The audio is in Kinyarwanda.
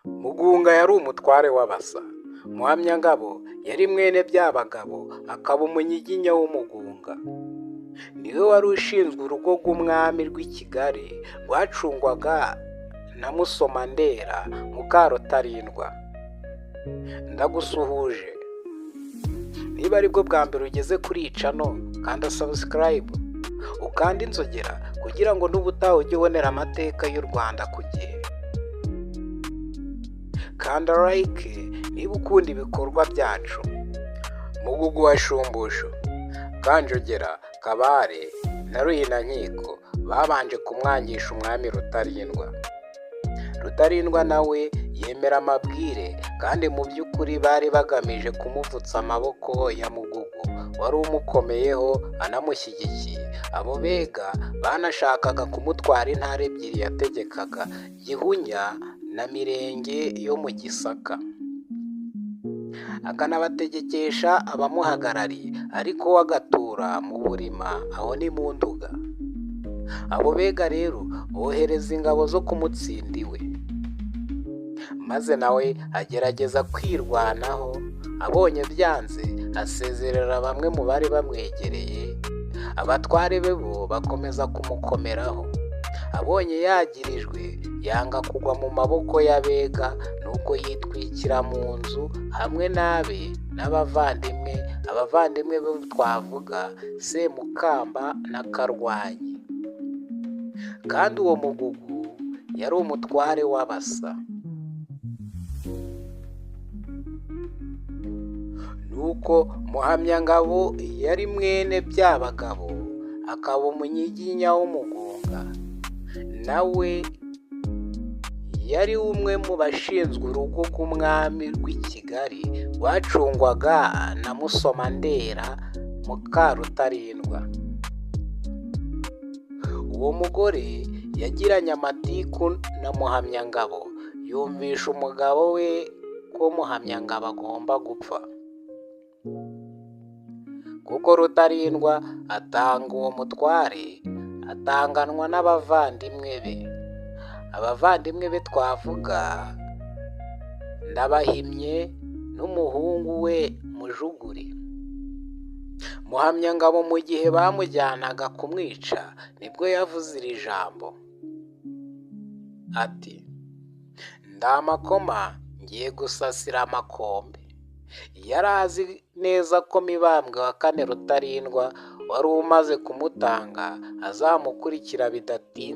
Mugunga yari umutware w'Abasa. Muhamyangabo yari mwene Byabagabo, akaba umunyiginya w'Umugunga. Niwe wari ushinzwe urugo rw'umwami rw'i Kigali rwacungwaga na Musomandera muka Rutarindwa. Ndagusuhuje. Niba aribwo bwa mbere ugeze kuri iyi channel, kanda subscribe, ukanda inzogera kugira ngo n'ubutaha ujye ubonera amateka y'u Rwanda ku gihe. Kanda like niba ukunda ibikorwa byacu. Mugugu wa Shumbusho, Kanjogera, Kabare na Ruhinankiko babanje kumwangisha umwami Rutarindwa. Rutarindwa nawe yemera amabwire, kandi mu by'ukuri bari bagamije kumuvutsa amaboko ya Mugugu wari umukomeyeho anamushyigikiye. Abo bega banashakaga kumutwara intara ebyiri yategekaga, Gihunya na Mirenge yo mu Gisaka, akanabategekesha abamuhagarariye, ariko we agatura mu Burima, aho ni mu Nduga. Abo bega rero bohereza ingabo zo kumutsinda iwe, maze nawe agerageza kwirwanaho. Abonye byanze, asezerera bamwe mu bari bamwegereye. Abatware be bo bakomeza kumukomeraho. Abonye yagirijwe, yanga kugwa mu maboko y'abega, nuko yitwikira mu nzu hamwe n'abe n'abavandimwe. Abavandimwe be twavuga Semukamba na Karwanyi. Kandi uwo Mugugu yari umutware w'Abasa. Nuko Muhamyangabo yari mwene Byabagabo, akaba umunyiginya w'Umugunga. Nawe yari umwe mu bashinzwe urugo rw'umwami rw'i Kigali rwacungwaga na Musomandera muka Rutarindwa. Uwo mugore yagiranye amatiku na Muhamyangabo, yumvisha umugabo we ko Muhamyangabo agomba gupfa, kuko Rutarindwa atanga uwo mutware atanganwa n'abavandimwe be. Abavandimwe be twavuga Ndabahimye n'umuhungu we Mujuguri. Muhamyangabo mu gihe bamujyanaga kumwica, nibwo yavuze iri jambo ati, ndamakoma ngiye gusasira amakombe. Yari azi neza ko Mibambwe wa kane Rutarindwa wari umaze kumutanga azamukurikira bidatinze